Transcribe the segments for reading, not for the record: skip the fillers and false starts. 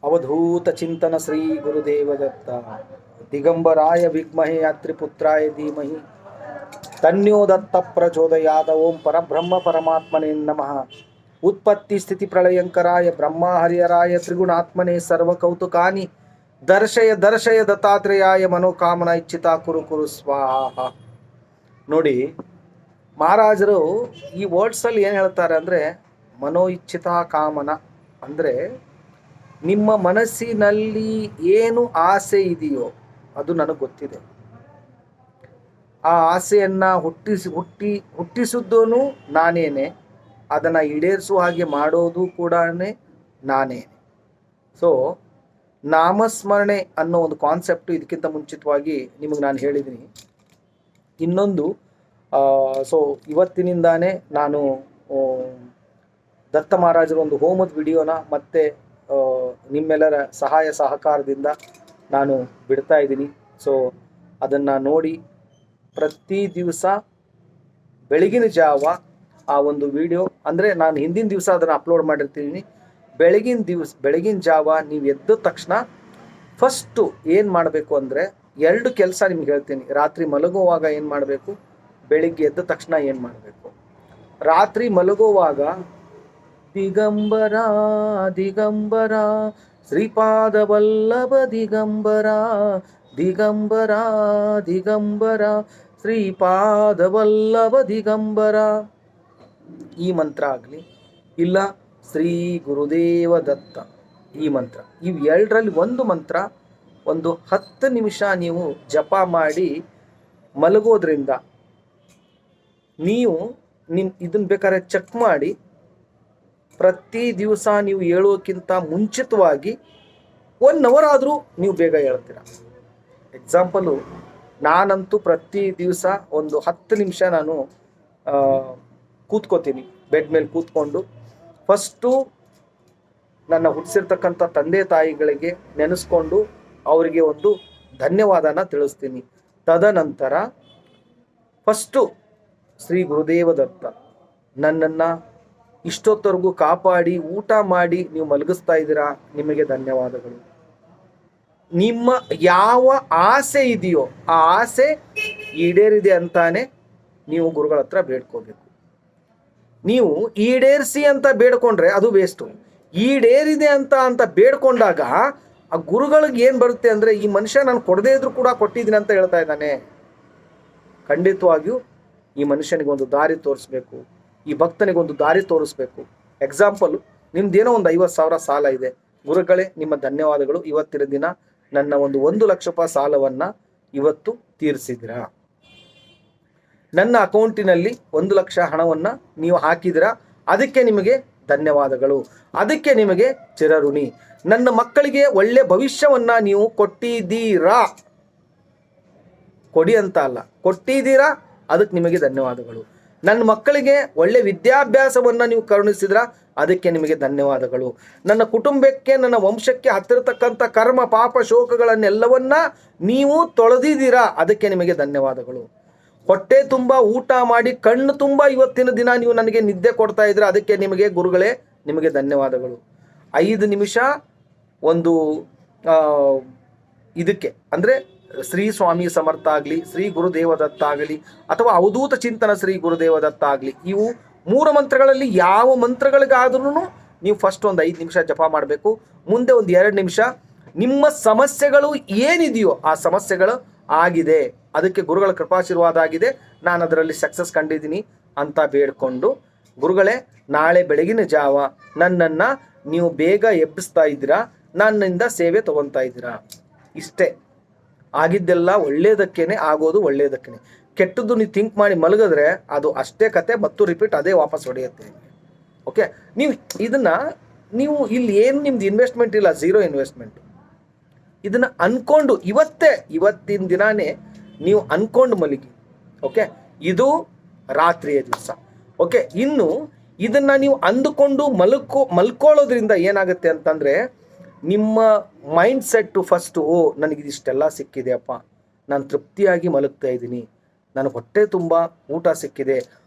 ಅವಧೂತ ಚಿಂತನ ಶ್ರೀ ಗುರುದೇವದತ್ತ ದಿಗಂಬರಾಯ ವಿದ್ಮಹೇ ಯಾತ್ರಿಪುತ್ರಾಯ ಧೀಮಹಿ ತನ್ಯೋ ದತ್ತ ಪ್ರಚೋದಯಾದ. ಓಂ ಪರಬ್ರಹ್ಮ ಪರಮಾತ್ಮನೇ ನಮಃ. ಉತ್ಪತ್ತಿ ಸ್ಥಿತಿ ಪ್ರಳಯಂಕರಾಯ ಬ್ರಹ್ಮ ಹರಿಹರಾಯ ತ್ರಿಗುಣಾತ್ಮನೇ ಸರ್ವಕೌತುಕಾನಿ ದರ್ಶಯ ದರ್ಶಯ ದತ್ತಾತ್ರೇಯಾಯ ಮನೋಕಾಮನ ಇಚ್ಛಿತ ಕುರು ಕುರು ಸ್ವಾಹ. ನೋಡಿ, ಮಹಾರಾಜರು ಈ ವರ್ಡ್ಸಲ್ಲಿ ಏನು ಹೇಳ್ತಾರೆ ಅಂದರೆ, ಮನೋ ಇಚ್ಛಿತ ಕಾಮನ ಅಂದರೆ ನಿಮ್ಮ ಮನಸ್ಸಿನಲ್ಲಿ ಏನು ಆಸೆ ಇದೆಯೋ ಅದು ನನಗೆ ಗೊತ್ತಿದೆ. ಆ ಆಸೆಯನ್ನು ಹುಟ್ಟಿಸಿದ್ದೂ ನಾನೇನೆ, ಅದನ್ನು ಈಡೇರಿಸುವ ಹಾಗೆ ಮಾಡೋದು ಕೂಡ ನಾನೇ. ಸೊ ನಾಮಸ್ಮರಣೆ ಅನ್ನೋ ಒಂದು ಕಾನ್ಸೆಪ್ಟು ಇದಕ್ಕಿಂತ ಮುಂಚಿತವಾಗಿ ನಿಮಗೆ ನಾನು ಹೇಳಿದ್ದೀನಿ. ಇನ್ನೊಂದು ಸೊ ಇವತ್ತಿನಿಂದಾನೇ ನಾನು ದತ್ತ ಮಹಾರಾಜರ ಒಂದು ಹೋಮದ ವಿಡಿಯೋನ ಮತ್ತೆ ನಿಮ್ಮೆಲ್ಲರ ಸಹಾಯ ಸಹಕಾರದಿಂದ ನಾನು ಬಿಡ್ತಾ ಇದ್ದೀನಿ. ಸೊ ಅದನ್ನು ನೋಡಿ ಪ್ರತಿ ದಿವಸ ಬೆಳಗಿನ ಜಾವ ಆ ಒಂದು ವಿಡಿಯೋ, ಅಂದರೆ ನಾನು ಹಿಂದಿನ ದಿವಸ ಅದನ್ನು ಅಪ್ಲೋಡ್ ಮಾಡಿರ್ತೀನಿ. ಬೆಳಗಿನ ಜಾವ ನೀವು ಎದ್ದ ತಕ್ಷಣ ಫಸ್ಟು ಏನು ಮಾಡಬೇಕು ಅಂದರೆ 2 ಕೆಲಸ ನಿಮ್ಗೆ ಹೇಳ್ತೀನಿ. ರಾತ್ರಿ ಮಲಗುವಾಗ ಏನು ಮಾಡಬೇಕು, ಬೆಳಿಗ್ಗೆ ಎದ್ದ ತಕ್ಷಣ ಏನು ಮಾಡಬೇಕು. ರಾತ್ರಿ ಮಲಗುವಾಗ ದಿಗಂಬರ ದಿಗಂಬರ ಶ್ರೀಪಾದ ವಲ್ಲಭ ದಿಗಂಬರ ದಿಗಂಬರ ದಿಗಂಬರ ಶ್ರೀಪಾದ ವಲ್ಲಭ ದಿಗಂಬರ ಈ ಮಂತ್ರ ಆಗಲಿ, ಇಲ್ಲ ಶ್ರೀ ಗುರುದೇವ ದತ್ತ ಈ ಮಂತ್ರ, ಇವು 2ರಲ್ಲಿ ಒಂದು ಮಂತ್ರ ಒಂದು 10 ನಿಮಿಷ ನೀವು ಜಪ ಮಾಡಿ ಮಲಗೋದ್ರಿಂದ ನೀವು ಇದನ್ನು ಬೇಕಾದ್ರೆ ಚೆಕ್ ಮಾಡಿ. ಪ್ರತಿ ದಿವಸ ನೀವು ಹೇಳೋಕ್ಕಿಂತ ಮುಂಚಿತವಾಗಿ 1 ಅವರ್ ಆದರೂ ನೀವು ಬೇಗ ಹೇಳ್ತೀರ. ಎಕ್ಸಾಂಪಲು, ನಾನಂತೂ ಪ್ರತಿ ದಿವಸ ಒಂದು 10 ನಿಮಿಷ ನಾನು ಕೂತ್ಕೋತೀನಿ. ಬೆಡ್ ಮೇಲೆ ಕೂತ್ಕೊಂಡು ಫಸ್ಟು ನನ್ನ ಹುಟ್ಟಿಸಿರ್ತಕ್ಕಂಥ ತಂದೆ ತಾಯಿಗಳಿಗೆ ನೆನೆಸ್ಕೊಂಡು ಅವರಿಗೆ ಒಂದು ಧನ್ಯವಾದನ ತಿಳಿಸ್ತೀನಿ. ತದನಂತರ ಫಸ್ಟು ಶ್ರೀ ಗುರುದೇವ ದತ್ತ ನನ್ನನ್ನು ಇಷ್ಟೊತ್ತವರೆಗೂ ಕಾಪಾಡಿ ಊಟ ಮಾಡಿ ನೀವು ಮಲಗಿಸ್ತಾ ಇದ್ದೀರಾ, ನಿಮಗೆ ಧನ್ಯವಾದಗಳು. ನಿಮ್ಮ ಯಾವ ಆಸೆ ಇದೆಯೋ ಆ ಆಸೆ ಈಡೇರಿದೆ ಅಂತಾನೆ ನೀವು ಗುರುಗಳ ಹತ್ರ ಬೇಡ್ಕೋಬೇಕು. ನೀವು ಈಡೇರಿಸಿ ಅಂತ ಬೇಡ್ಕೊಂಡ್ರೆ ಅದು ವೇಸ್ಟು. ಈಡೇರಿದೆ ಅಂತ ಬೇಡ್ಕೊಂಡಾಗ ಆ ಗುರುಗಳಿಗೆ ಏನು ಬರುತ್ತೆ ಅಂದರೆ, ಈ ಮನುಷ್ಯ ನಾನು ಕೊಡದೇ ಇದ್ರೂ ಕೂಡ ಕೊಟ್ಟಿದ್ದೀನಿ ಅಂತ ಹೇಳ್ತಾ ಇದ್ದಾನೆ. ಖಂಡಿತವಾಗಿಯೂ ಈ ಮನುಷ್ಯನಿಗೆ ಒಂದು ದಾರಿ ತೋರಿಸ್ಬೇಕು, ಈ ಭಕ್ತನಿಗೊಂದು ದಾರಿ ತೋರಿಸ್ಬೇಕು. ಎಕ್ಸಾಂಪಲ್, ನಿಮ್ದೇನೋ ಒಂದು 50,000 ಸಾಲ ಇದೆ. ಗುರುಗಳೇ ನಿಮ್ಮ ಧನ್ಯವಾದಗಳು, ಇವತ್ತಿನ ದಿನ ನನ್ನ ಒಂದು 1 ಲಕ್ಷ ರೂಪಾಯಿ ಸಾಲವನ್ನು ಇವತ್ತು ತೀರಿಸಿದಿರಾ. ನನ್ನ ಅಕೌಂಟಿನಲ್ಲಿ 1 ಲಕ್ಷ ಹಣವನ್ನು ನೀವು ಹಾಕಿದಿರಾ, ಅದಕ್ಕೆ ನಿಮಗೆ ಧನ್ಯವಾದಗಳು, ಅದಕ್ಕೆ ನಿಮಗೆ ಚಿರಋಣಿ. ನನ್ನ ಮಕ್ಕಳಿಗೆ ಒಳ್ಳೆ ಭವಿಷ್ಯವನ್ನು ನೀವು ಕೊಟ್ಟಿದ್ದೀರಾ, ಕೊಡಿ ಅಂತ ಅಲ್ಲ, ಕೊಟ್ಟಿದ್ದೀರಾ, ಅದಕ್ಕೆ ನಿಮಗೆ ಧನ್ಯವಾದಗಳು. ನನ್ನ ಮಕ್ಕಳಿಗೆ ಒಳ್ಳೆ ವಿದ್ಯಾಭ್ಯಾಸವನ್ನು ನೀವು ಕರುಣಿಸಿದ್ರ, ಅದಕ್ಕೆ ನಿಮಗೆ ಧನ್ಯವಾದಗಳು. ನನ್ನ ಕುಟುಂಬಕ್ಕೆ, ನನ್ನ ವಂಶಕ್ಕೆ ಹತ್ತಿರತಕ್ಕಂಥ ಕರ್ಮ ಪಾಪ ಶೋಕಗಳನ್ನೆಲ್ಲವನ್ನ ನೀವು ತೊಳೆದಿದ್ದೀರಾ, ಅದಕ್ಕೆ ನಿಮಗೆ ಧನ್ಯವಾದಗಳು. ಹೊಟ್ಟೆ ತುಂಬ ಊಟ ಮಾಡಿ ಕಣ್ಣು ತುಂಬ ಇವತ್ತಿನ ದಿನ ನೀವು ನನಗೆ ನಿದ್ದೆ ಕೊಡ್ತಾ ಇದ್ದೀರಾ, ಅದಕ್ಕೆ ನಿಮಗೆ ಗುರುಗಳೇ ನಿಮಗೆ ಧನ್ಯವಾದಗಳು. 5 ನಿಮಿಷ ಒಂದು ಇದಕ್ಕೆ ಅಂದರೆ ಶ್ರೀ ಸ್ವಾಮಿ ಸಮರ್ಥ ಆಗಲಿ, ಶ್ರೀ ಗುರುದೇವದತ್ತ ಆಗಲಿ, ಅಥವಾ ಅವಧೂತ ಚಿಂತನ ಶ್ರೀ ಗುರುದೇವದತ್ತ ಆಗಲಿ, ಇವು 3 ಮಂತ್ರಗಳಲ್ಲಿ ಯಾವ ಮಂತ್ರಗಳಿಗಾದ್ರೂ ನೀವು ಫಸ್ಟ್ ಒಂದು 5 ನಿಮಿಷ ಜಪ ಮಾಡಬೇಕು. ಮುಂದೆ ಒಂದು 2 ನಿಮಿಷ ನಿಮ್ಮ ಸಮಸ್ಯೆಗಳು ಏನಿದೆಯೋ ಆ ಸಮಸ್ಯೆಗಳು ಆಗಿದೆ, ಅದಕ್ಕೆ ಗುರುಗಳ ಕೃಪಾಶೀರ್ವಾದ ಆಗಿದೆ, ನಾನು ಅದರಲ್ಲಿ ಸಕ್ಸಸ್ ಕಂಡಿದ್ದೀನಿ ಅಂತ ಬೇಡ್ಕೊಂಡು, ಗುರುಗಳೇ ನಾಳೆ ಬೆಳಗಿನ ಜಾವ ನನ್ನನ್ನು ನೀವು ಬೇಗ ಎಬ್ಬಿಸ್ತಾ ಇದ್ದೀರಾ, ನನ್ನಿಂದ ಸೇವೆ ತಗೊತಾ ಇದ್ದೀರಾ. ಇಷ್ಟೇ. ಆಗಿದ್ದೆಲ್ಲ ಒಳ್ಳೇದಕ್ಕೇನೆ ಆಗೋದು, ಒಳ್ಳೇದಕ್ಕೇನೆ. ಕೆಟ್ಟದ್ದು ನೀವು ಥಿಂಕ್ ಮಾಡಿ ಮಲಗಿದ್ರೆ ಅದು ಅಷ್ಟೇ ಕತೆ, ಮತ್ತು ರಿಪೀಟ್ ಅದೇ ವಾಪಸ್ ಹೊಡೆಯುತ್ತೆ. ಓಕೆ, ನೀವು ಇಲ್ಲಿ ಏನು ನಿಮ್ದು ಇನ್ವೆಸ್ಟ್ಮೆಂಟ್ ಇಲ್ಲ, 0 ಇನ್ವೆಸ್ಟ್ಮೆಂಟ್. ಇದನ್ನು ಅನ್ಕೊಂಡು ಇವತ್ತಿನ ದಿನಾನೇ ನೀವು ಅನ್ಕೊಂಡು ಮಲಗಿ. ಓಕೆ, ಇದು ರಾತ್ರಿಯ ದಿವಸ. ಓಕೆ, ಇನ್ನು ಇದನ್ನು ನೀವು ಅಂದುಕೊಂಡು ಮಲ್ಕೊಳ್ಳೋದ್ರಿಂದ ಏನಾಗುತ್ತೆ ಅಂತಂದರೆ, ನಿಮ್ಮ ಮೈಂಡ್ ಸೆಟ್ಟು ಫಸ್ಟು, ನನಗಿದಿಷ್ಟೆಲ್ಲ ಸಿಕ್ಕಿದೆಯಪ್ಪ, ನಾನು ತೃಪ್ತಿಯಾಗಿ ಮಲಗ್ತಾ ಇದ್ದೀನಿ, ನನಗೆ ಹೊಟ್ಟೆ ತುಂಬ ಊಟ ಸಿಕ್ಕಿದೆ,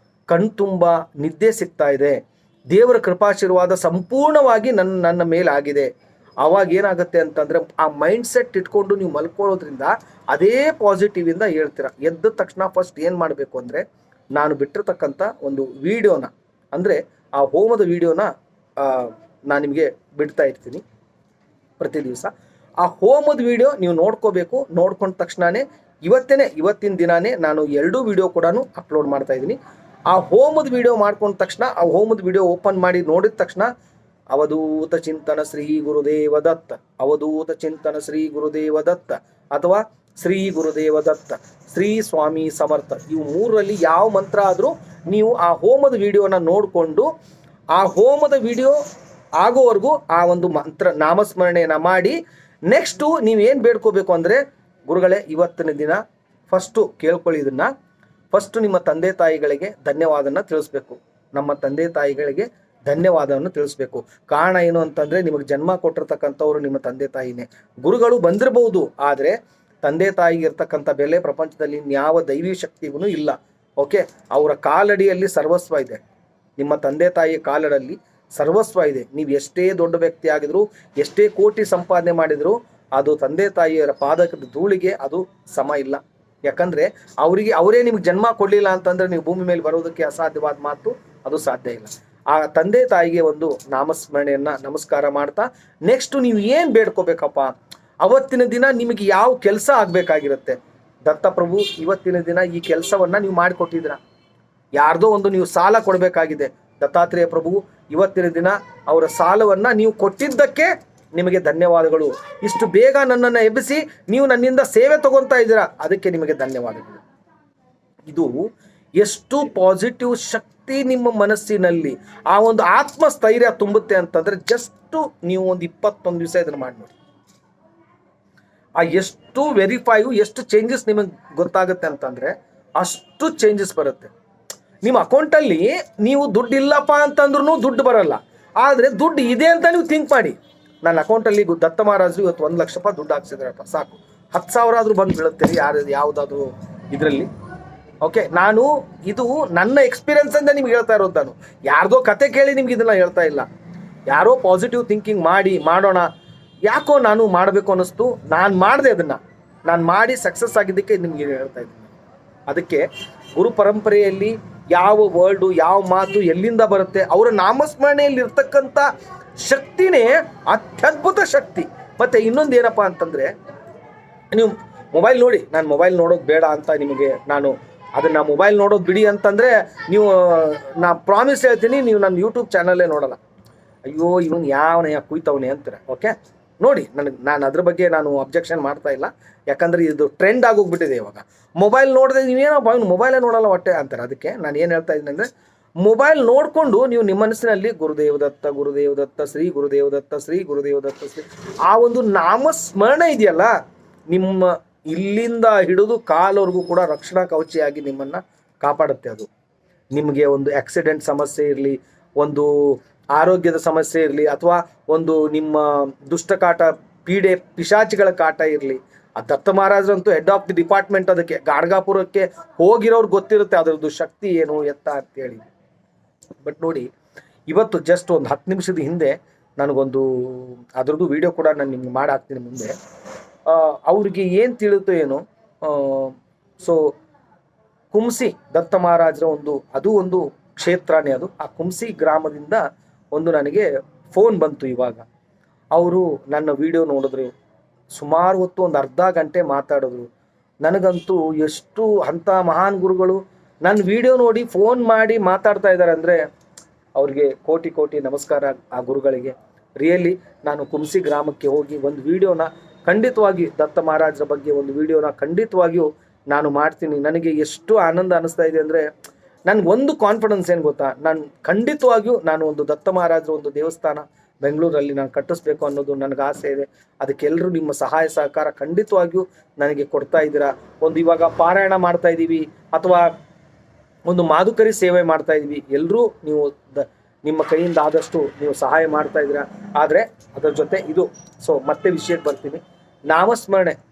ಕಣ್ ತುಂಬ ನಿದ್ದೆ ಸಿಗ್ತಾ ಇದೆ, ದೇವರ ಕೃಪಾಶೀರ್ವಾದ ಸಂಪೂರ್ಣವಾಗಿ ನನ್ನ ಮೇಲೆ ಆಗಿದೆ ಆವಾಗ ಏನಾಗುತ್ತೆ ಅಂತಂದರೆ ಆ ಮೈಂಡ್ ಸೆಟ್ ಇಟ್ಕೊಂಡು ನೀವು ಮಲ್ಕೊಳ್ಳೋದ್ರಿಂದ ಅದೇ ಪಾಸಿಟಿವ್ ಇಂದ ಹೇಳ್ತೀರ. ಎದ್ದ ತಕ್ಷಣ ಫಸ್ಟ್ ಏನು ಮಾಡಬೇಕು ಅಂದರೆ, ನಾನು ಬಿಟ್ಟಿರ್ತಕ್ಕಂಥ ಒಂದು ವಿಡಿಯೋನ, ಅಂದರೆ ಆ ಹೋಮದ ವಿಡಿಯೋನ ನಾನು ನಿಮಗೆ ಬಿಡ್ತಾ ಇರ್ತೀನಿ ಪ್ರತಿ ದಿವಸ. ಆ ಹೋಮದ ವಿಡಿಯೋ ನೀವು ನೋಡ್ಕೋಬೇಕು. ನೋಡ್ಕೊಂಡ ತಕ್ಷಣವೇ ಇವತ್ತಿನ ದಿನಾನೇ ನಾನು 2 ವಿಡಿಯೋ ಕೂಡ ಅಪ್ಲೋಡ್ ಮಾಡ್ತಾ ಇದ್ದೀನಿ. ಆ ಹೋಮದ ವಿಡಿಯೋ ಮಾಡ್ಕೊಂಡ ತಕ್ಷಣ, ಆ ಹೋಮದ ವಿಡಿಯೋ ಓಪನ್ ಮಾಡಿ ನೋಡಿದ ತಕ್ಷಣ ಅವಧೂತ ಚಿಂತನ ಶ್ರೀ ಗುರುದೇವ ದತ್ತ, ಅವಧೂತ ಚಿಂತನ ಶ್ರೀ ಗುರುದೇವ ದತ್ತ, ಅಥವಾ ಶ್ರೀ ಗುರುದೇವ ದತ್ತ, ಶ್ರೀ ಸ್ವಾಮಿ ಸಮರ್ಥ, ಇವು 3ರಲ್ಲಿ ಯಾವ ಮಂತ್ರ ಆದರೂ ನೀವು ಆ ಹೋಮದ ವಿಡಿಯೋನ ನೋಡಿಕೊಂಡು ಆ ಹೋಮದ ವಿಡಿಯೋ ಆಗೋವರೆಗೂ ಆ ಒಂದು ಮಂತ್ರ ನಾಮಸ್ಮರಣೆಯನ್ನು ಮಾಡಿ, ನೆಕ್ಸ್ಟು ನೀವೇನು ಬೇಡ್ಕೋಬೇಕು ಅಂದರೆ, ಗುರುಗಳೇ ಇವತ್ತಿನ ದಿನ ಫಸ್ಟು ಕೇಳ್ಕೊಳ್ಳಿ, ಇದನ್ನು ಫಸ್ಟು ನಿಮ್ಮ ತಂದೆ ತಾಯಿಗಳಿಗೆ ಧನ್ಯವಾದನ ತಿಳಿಸ್ಬೇಕು. ನಮ್ಮ ತಂದೆ ತಾಯಿಗಳಿಗೆ ಧನ್ಯವಾದವನ್ನು ತಿಳಿಸ್ಬೇಕು. ಕಾರಣ ಏನು ಅಂತಂದರೆ, ನಿಮಗೆ ಜನ್ಮ ಕೊಟ್ಟಿರ್ತಕ್ಕಂಥವ್ರು ನಿಮ್ಮ ತಂದೆ ತಾಯಿನೇ. ಗುರುಗಳು ಬಂದಿರಬಹುದು, ಆದರೆ ತಂದೆ ತಾಯಿಗೆ ಇರ್ತಕ್ಕಂಥ ಬೆಲೆ ಪ್ರಪಂಚದಲ್ಲಿ ಯಾವ ದೈವಿ ಶಕ್ತಿಗೂ ಇಲ್ಲ. ಓಕೆ, ಅವರ ಕಾಲಡಿಯಲ್ಲಿ ಸರ್ವಸ್ವ ಇದೆ. ನಿಮ್ಮ ತಂದೆ ತಾಯಿಯ ಕಾಲಡಲ್ಲಿ ಸರ್ವಸ್ವ ಇದೆ. ನೀವು ಎಷ್ಟೇ ದೊಡ್ಡ ವ್ಯಕ್ತಿ ಆಗಿದ್ರು, ಎಷ್ಟೇ ಕೋಟಿ ಸಂಪಾದನೆ ಮಾಡಿದ್ರು, ಅದು ತಂದೆ ತಾಯಿಯರ ಪಾದಕದ ಧೂಳಿಗೆ ಅದು ಸಮ ಇಲ್ಲ. ಯಾಕಂದರೆ ಅವರೇ ನಿಮ್ಗೆ ಜನ್ಮ ಕೊಡಲಿಲ್ಲ ಅಂತಂದರೆ ನೀವು ಭೂಮಿ ಮೇಲೆ ಬರೋದಕ್ಕೆ ಅಸಾಧ್ಯವಾದ ಮಾತು, ಅದು ಸಾಧ್ಯ ಇಲ್ಲ. ಆ ತಂದೆ ತಾಯಿಗೆ ಒಂದು ನಾಮಸ್ಮರಣೆಯನ್ನು ನಮಸ್ಕಾರ ಮಾಡ್ತಾ, ನೆಕ್ಸ್ಟು ನೀವು ಏನು ಬೇಡ್ಕೋಬೇಕಪ್ಪ, ಅವತ್ತಿನ ದಿನ ನಿಮಗೆ ಯಾವ ಕೆಲಸ ಆಗಬೇಕಾಗಿರುತ್ತೆ. ದತ್ತಪ್ರಭು ಇವತ್ತಿನ ದಿನ ಈ ಕೆಲಸವನ್ನು ನೀವು ಮಾಡಿಕೊಟ್ಟಿದ್ದೀರ. ಯಾರ್ದೋ ಒಂದು ನೀವು ಸಾಲ ಕೊಡಬೇಕಾಗಿದೆ, ದತ್ತಾತ್ರೇಯ ಪ್ರಭು ಇವತ್ತಿನ ದಿನ ಅವರ ಸಾಲವನ್ನು ನೀವು ಕೊಟ್ಟಿದ್ದಕ್ಕೆ ನಿಮಗೆ ಧನ್ಯವಾದಗಳು. ಇಷ್ಟು ಬೇಗ ನನ್ನನ್ನು ಎಬ್ಬಿಸಿ ನೀವು ನನ್ನಿಂದ ಸೇವೆ ತಗೊತಾ ಇದ್ದೀರಾ, ಅದಕ್ಕೆ ನಿಮಗೆ ಧನ್ಯವಾದಗಳು. ಇದು ಎಷ್ಟು ಪಾಸಿಟಿವ್ ಶಕ್ತಿ ನಿಮ್ಮ ಮನಸ್ಸಿನಲ್ಲಿ, ಆ ಒಂದು ಆತ್ಮಸ್ಥೈರ್ಯ ತುಂಬುತ್ತೆ ಅಂತಂದರೆ, ಜಸ್ಟು ನೀವು ಒಂದು 21 ದಿವಸ ಇದನ್ನು ಮಾಡಿ ನೋಡಿ. ಆ ಎಷ್ಟು ವೆರಿಫೈಯು, ಎಷ್ಟು ಚೇಂಜಸ್ ನಿಮಗೆ ಗೊತ್ತಾಗುತ್ತೆ ಅಂತಂದರೆ, ಅಷ್ಟು ಚೇಂಜಸ್ ಬರುತ್ತೆ. ನಿಮ್ಮ ಅಕೌಂಟಲ್ಲಿ ನೀವು ದುಡ್ಡು ಇಲ್ಲಪ್ಪ ಅಂತಂದ್ರೂ ದುಡ್ಡು ಬರಲ್ಲ, ಆದರೆ ದುಡ್ಡು ಇದೆ ಅಂತ ನೀವು ಥಿಂಕ್ ಮಾಡಿ. ನನ್ನ ಅಕೌಂಟಲ್ಲಿ ದತ್ತ ಮಹಾರಾಜರು ಇವತ್ತು 1 ಲಕ್ಷ ರೂಪಾಯಿ ದುಡ್ಡು ಹಾಕ್ಸಿದ್ರಪ್ಪ, ಸಾಕು 10,000 ಆದರೂ ಬಂದು ಬೀಳುತ್ತೆ ಯಾವುದಾದ್ರೂ ಇದರಲ್ಲಿ. ಓಕೆ, ನಾನು ಇದು ನನ್ನ ಎಕ್ಸ್ಪೀರಿಯನ್ಸಿಂದ ನಿಮ್ಗೆ ಹೇಳ್ತಾ ಇರೋದು. ನಾನು ಯಾರ್ದೋ ಕತೆ ಕೇಳಿ ನಿಮ್ಗೆ ಇದನ್ನು ಹೇಳ್ತಾ ಇಲ್ಲ. ಯಾರೋ ಪಾಸಿಟಿವ್ ಥಿಂಕಿಂಗ್ ಮಾಡೋಣ, ಯಾಕೋ ನಾನು ಮಾಡಬೇಕು ಅನ್ನಿಸ್ತು, ನಾನು ಮಾಡಿದೆ, ಅದನ್ನು ನಾನು ಮಾಡಿ ಸಕ್ಸಸ್ ಆಗಿದ್ದಕ್ಕೆ ನಿಮ್ಗೆ ಹೇಳ್ತಾ ಇದ್ದೀನಿ. ಅದಕ್ಕೆ ಗುರು ಪರಂಪರೆಯಲ್ಲಿ ಯಾವ ವರ್ಡು, ಯಾವ ಮಾತು ಎಲ್ಲಿಂದ ಬರುತ್ತೆ, ಅವರ ನಾಮಸ್ಮರಣೆಯಲ್ಲಿ ಇರ್ತಕ್ಕಂಥ ಶಕ್ತಿನೇ ಅತ್ಯದ್ಭುತ ಶಕ್ತಿ. ಮತ್ತು ಇನ್ನೊಂದು ಏನಪ್ಪ ಅಂತಂದರೆ, ನೀವು ಮೊಬೈಲ್ ನೋಡಿ, ನಾನು ಮೊಬೈಲ್ ನೋಡೋದು ಬೇಡ ಅಂತ ನಿಮಗೆ ನಾನು ಅದನ್ನು ಮೊಬೈಲ್ ನೋಡೋದು ಬಿಡಿ ಅಂತಂದರೆ, ನೀವು ನಾ ಪ್ರಾಮಿಸ್ ಹೇಳ್ತೀನಿ, ನೀವು ನನ್ನ ಯೂಟ್ಯೂಬ್ ಚಾನಲ್ಲೇ ನೋಡೋಲ್ಲ. ಅಯ್ಯೋ ಇವನು ಯಾವನೇ ಕುಯ್ತವನೇ ಅಂತಾರೆ. ಓಕೆ, ನೋಡಿ, ನಾನು ಅದ್ರ ಬಗ್ಗೆ ನಾನು ಅಬ್ಜೆಕ್ಷನ್ ಮಾಡ್ತಾ ಇಲ್ಲ, ಯಾಕಂದರೆ ಇದು ಟ್ರೆಂಡ್ ಆಗೋಗ್ಬಿಟ್ಟಿದೆ ಇವಾಗ. ಮೊಬೈಲ್ ನೋಡಿದ್ರೆ ನೀವೇನೋ ಮೊಬೈಲೇ ನೋಡಲ್ಲ ಹೊಟ್ಟೆ ಅಂತಾರೆ. ಅದಕ್ಕೆ ನಾನು ಏನು ಹೇಳ್ತಾ ಇದ್ದೀನಿ ಅಂದರೆ, ಮೊಬೈಲ್ ನೋಡಿಕೊಂಡು ನೀವು ನಿಮ್ಮ ಮನಸ್ಸಿನಲ್ಲಿ ಗುರುದೇವದತ್ತ, ಗುರುದೇವದತ್ತ, ಶ್ರೀ ಗುರುದೇವದತ್ತ, ಶ್ರೀ ಗುರುದೇವದತ್ತ, ಶ್ರೀ, ಆ ಒಂದು ನಾಮಸ್ಮರಣೆ ಇದೆಯಲ್ಲ, ನಿಮ್ಮ ಇಲ್ಲಿಂದ ಹಿಡಿದು ಕಾಲವರೆಗೂ ಕೂಡ ರಕ್ಷಣಾ ಕವಚಿಯಾಗಿ ನಿಮ್ಮನ್ನು ಕಾಪಾಡುತ್ತೆ. ಅದು ನಿಮಗೆ ಒಂದು ಆಕ್ಸಿಡೆಂಟ್ ಸಮಸ್ಯೆ ಇರಲಿ, ಒಂದು ಆರೋಗ್ಯದ ಸಮಸ್ಯೆ ಇರಲಿ, ಅಥವಾ ಒಂದು ನಿಮ್ಮ ದುಷ್ಟಕಾಟ, ಪೀಡೆ, ಪಿಶಾಚಿಗಳ ಕಾಟ ಇರಲಿ, ಆ ದತ್ತ ಮಹಾರಾಜರಂತೂ ಹೆಡ್ ಆಫ್ ದಿ ಡಿಪಾರ್ಟ್ಮೆಂಟ್. ಅದಕ್ಕೆ ಗಾಡ್ಗಾಪುರಕ್ಕೆ ಹೋಗಿರೋರು ಗೊತ್ತಿರುತ್ತೆ ಅದರದ್ದು ಶಕ್ತಿ ಏನು ಎತ್ತ ಅಂತೇಳಿ. ಬಟ್ ನೋಡಿ, ಇವತ್ತು ಜಸ್ಟ್ ಒಂದು 10 ನಿಮಿಷದ ಹಿಂದೆ ನನಗೊಂದು ಅದರದ್ದು ವಿಡಿಯೋ ಕೂಡ ನಾನು ನಿಮ್ಗೆ ಮಾಡಿ ಹಾಕ್ತೀನಿ ಮುಂದೆ. ಅವ್ರಿಗೆ ಏನು ತಿಳಿಯುತ್ತೋ ಏನೋ. ಸೊ ಕುಂಸಿ ದತ್ತ ಮಹಾರಾಜರ ಅದು ಒಂದು ಕ್ಷೇತ್ರನೇ ಅದು. ಆ ಕುಂಸಿ ಗ್ರಾಮದಿಂದ ಒಂದು ನನಗೆ ಫೋನ್ ಬಂತು ಇವಾಗ. ಅವರು ನನ್ನ ವಿಡಿಯೋ ನೋಡಿದ್ರು, ಸುಮಾರು ಹೊತ್ತು ಒಂದು ಅರ್ಧ ಗಂಟೆ ಮಾತಾಡಿದ್ರು. ನನಗಂತೂ ಎಷ್ಟು ಅಂಥ ಮಹಾನ್ ಗುರುಗಳು ನನ್ನ ವಿಡಿಯೋ ನೋಡಿ ಫೋನ್ ಮಾಡಿ ಮಾತಾಡ್ತಾ ಇದ್ದಾರೆ ಅಂದರೆ, ಅವ್ರಿಗೆ ಕೋಟಿ ಕೋಟಿ ನಮಸ್ಕಾರ ಆ ಗುರುಗಳಿಗೆ. ರಿಯಲಿ ನಾನು ಕುಂಸಿ ಗ್ರಾಮಕ್ಕೆ ಹೋಗಿ ಒಂದು ವಿಡಿಯೋನ ಖಂಡಿತವಾಗಿ, ದತ್ತ ಮಹಾರಾಜರ ಬಗ್ಗೆ ಒಂದು ವಿಡಿಯೋನ ಖಂಡಿತವಾಗಿಯೂ ನಾನು ಮಾಡ್ತೀನಿ. ನನಗೆ ಎಷ್ಟು ಆನಂದ ಅನ್ನಿಸ್ತಾ ಇದೆ ಅಂದರೆ, ನನಗೊಂದು ಕಾನ್ಫಿಡೆನ್ಸ್ ಏನು ಗೊತ್ತಾ, ನಾನು ಖಂಡಿತವಾಗಿಯೂ ನಾನು ಒಂದು ದತ್ತ ಮಹಾರಾಜರ ಒಂದು ದೇವಸ್ಥಾನ ಬೆಂಗಳೂರಲ್ಲಿ ನಾನು ಕಟ್ಟಿಸ್ಬೇಕು ಅನ್ನೋದು ನನಗೆ ಆಸೆ ಇದೆ. ಅದಕ್ಕೆಲ್ಲರೂ ನಿಮ್ಮ ಸಹಾಯ ಸಹಕಾರ ಖಂಡಿತವಾಗಿಯೂ ನನಗೆ ಕೊಡ್ತಾ ಇದ್ದೀರಾ. ಒಂದು ಇವಾಗ ಪಾರಾಯಣ ಮಾಡ್ತಾ ಇದ್ದೀವಿ, ಅಥವಾ ಒಂದು ಮಾಧುಕರಿ ಸೇವೆ ಮಾಡ್ತಾ ಇದ್ದೀವಿ, ಎಲ್ಲರೂ ನೀವು ನಿಮ್ಮ ಕೈಯಿಂದ ಆದಷ್ಟು ನೀವು ಸಹಾಯ ಮಾಡ್ತಾ ಇದ್ದೀರಾ. ಆದರೆ ಅದರ ಜೊತೆ ಇದು, ಸೊ ಮತ್ತೆ ವಿಷಯಕ್ಕೆ ಬರ್ತೀನಿ.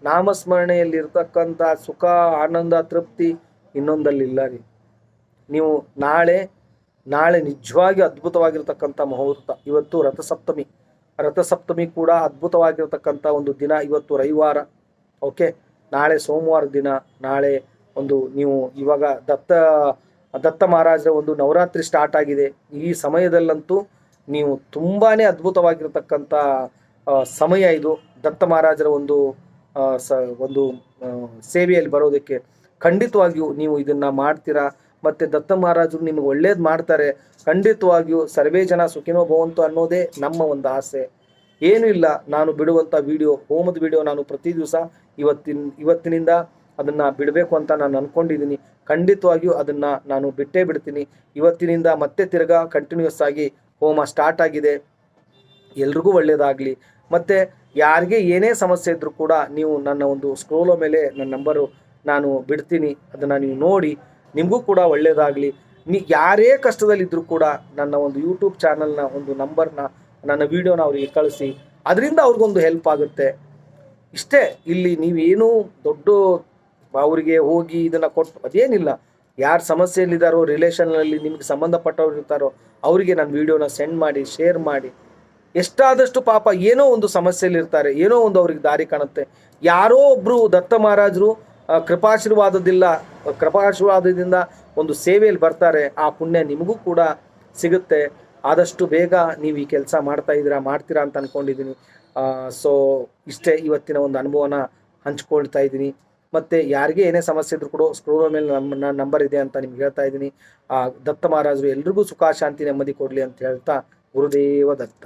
ನಾಮಸ್ಮರಣೆಯಲ್ಲಿರ್ತಕ್ಕಂಥ ಸುಖ, ಆನಂದ, ತೃಪ್ತಿ ಇನ್ನೊಂದಲ್ಲಿಲ್ಲ ರೀ. ನೀವು ನಾಳೆ ನಿಜವಾಗಿ ಅದ್ಭುತವಾಗಿರ್ತಕ್ಕಂಥ ಮುಹೂರ್ತ. ಇವತ್ತು ರಥಸಪ್ತಮಿ, ರಥಸಪ್ತಮಿ ಕೂಡ ಅದ್ಭುತವಾಗಿರತಕ್ಕಂಥ ಒಂದು ದಿನ. ಇವತ್ತು ರವಿವಾರ, ಓಕೆ, ನಾಳೆ ಸೋಮವಾರ ದಿನ. ನಾಳೆ ಒಂದು ನೀವು ಇವಾಗ ದತ್ತ ಮಹಾರಾಜರ ಒಂದು ನವರಾತ್ರಿ ಸ್ಟಾರ್ಟ್ ಆಗಿದೆ. ಈ ಸಮಯದಲ್ಲಂತೂ ನೀವು ತುಂಬಾ ಅದ್ಭುತವಾಗಿರತಕ್ಕಂಥ ಸಮಯ ಇದು. ದತ್ತ ಮಹಾರಾಜರ ಒಂದು ಸೇವೆಯಲ್ಲಿ ಬರೋದಕ್ಕೆ ಖಂಡಿತವಾಗಿಯೂ ನೀವು ಇದನ್ನು ಮಾಡ್ತೀರಾ. ಮತ್ತು ದತ್ತ ಮಹಾರಾಜರು ನಿಮಗೆ ಒಳ್ಳೇದು ಮಾಡ್ತಾರೆ. ಖಂಡಿತವಾಗಿಯೂ ಸರ್ವೇ ಜನ ಸುಖಿನೋ ಭವಂತು ಅನ್ನೋದೇ ನಮ್ಮ ಒಂದು ಆಸೆ. ಏನೂ ಇಲ್ಲ, ನಾನು ಬಿಡುವಂಥ ಹೋಮದ ವಿಡಿಯೋ ನಾನು ಪ್ರತಿ ದಿವಸ ಇವತ್ತಿನಿಂದ ಅದನ್ನು ಬಿಡಬೇಕು ಅಂತ ನಾನು ಅಂದ್ಕೊಂಡಿದ್ದೀನಿ. ಖಂಡಿತವಾಗಿಯೂ ಅದನ್ನು ನಾನು ಬಿಟ್ಟೇ ಬಿಡ್ತೀನಿ. ಇವತ್ತಿನಿಂದ ಮತ್ತೆ ತಿರ್ಗಾ ಕಂಟಿನ್ಯೂಸ್ ಆಗಿ ಹೋಮ ಸ್ಟಾರ್ಟ್ ಆಗಿದೆ. ಎಲ್ರಿಗೂ ಒಳ್ಳೆಯದಾಗಲಿ. ಮತ್ತು ಯಾರಿಗೆ ಏನೇ ಸಮಸ್ಯೆ ಇದ್ದರೂ ಕೂಡ ನೀವು ನನ್ನ ಒಂದು ಸ್ಕ್ರೋಲ್ ಮೇಲೆ ನನ್ನ ನಂಬರು ನಾನು ಬಿಡ್ತೀನಿ, ಅದನ್ನು ನೀವು ನೋಡಿ. ನಿಮಗೂ ಕೂಡ ಒಳ್ಳೆಯದಾಗಲಿ. ಯಾರೇ ಕಷ್ಟದಲ್ಲಿದ್ದರೂ ಕೂಡ ನನ್ನ ಒಂದು ಯೂಟ್ಯೂಬ್ ಚಾನಲ್ನ ಒಂದು ನಂಬರ್ನ, ನನ್ನ ವೀಡಿಯೋನ ಅವರಿಗೆ ಕಳಿಸಿ, ಅದರಿಂದ ಅವ್ರಿಗೊಂದು ಹೆಲ್ಪ್ ಆಗುತ್ತೆ. ಇಷ್ಟೇ. ಇಲ್ಲಿ ನೀವೇನೂ ದೊಡ್ಡ ಅವರಿಗೆ ಹೋಗಿ ಇದನ್ನು ಕೊಟ್ಟು ಅದೇನಿಲ್ಲ. ಯಾರು ಸಮಸ್ಯೆಯಲ್ಲಿದ್ದಾರೋ, ರಿಲೇಷನ್ನಲ್ಲಿ ನಿಮಗೆ ಸಂಬಂಧಪಟ್ಟವ್ರು ಇರ್ತಾರೋ ಅವರಿಗೆ ನನ್ನ ವೀಡಿಯೋನ ಸೆಂಡ್ ಮಾಡಿ, ಶೇರ್ ಮಾಡಿ. ಎಷ್ಟಾದಷ್ಟು ಪಾಪ ಏನೋ ಒಂದು ಸಮಸ್ಯೆಯಲ್ಲಿರ್ತಾರೆ, ಏನೋ ಒಂದು ಅವ್ರಿಗೆ ದಾರಿ ಕಾಣುತ್ತೆ. ಯಾರೋ ಒಬ್ಬರು ದತ್ತ ಮಹಾರಾಜರು ಕೃಪಾಶೀರ್ವಾದದಿಂದ ಒಂದು ಸೇವೆಯಲ್ಲಿ ಬರ್ತಾರೆ. ಆ ಪುಣ್ಯ ನಿಮಗೂ ಕೂಡ ಸಿಗುತ್ತೆ. ಆದಷ್ಟು ಬೇಗ ನೀವು ಈ ಕೆಲಸ ಮಾಡ್ತೀರಾ ಅಂತ ಅಂದ್ಕೊಂಡಿದ್ದೀನಿ. ಸೊ ಇಷ್ಟೇ ಇವತ್ತಿನ ಒಂದು ಅನುಭವನ ಹಂಚ್ಕೊಳ್ತಾ ಇದ್ದೀನಿ. ಮತ್ತು ಯಾರಿಗೆ ಏನೇ ಸಮಸ್ಯೆ ಇದ್ರೂ ಕೂಡ ಸ್ಕ್ರೋಲ್ ಮೇಲೆ ನನ್ನ ನಂಬರ್ ಇದೆ ಅಂತ ನಿಮ್ಗೆ ಹೇಳ್ತಾ ಇದ್ದೀನಿ. ದತ್ತ ಮಹಾರಾಜರು ಎಲ್ರಿಗೂ ಸುಖ, ಶಾಂತಿ, ನೆಮ್ಮದಿ ಕೊಡಲಿ ಅಂತ ಹೇಳ್ತಾ, ಗುರುದೇವ ದತ್ತ.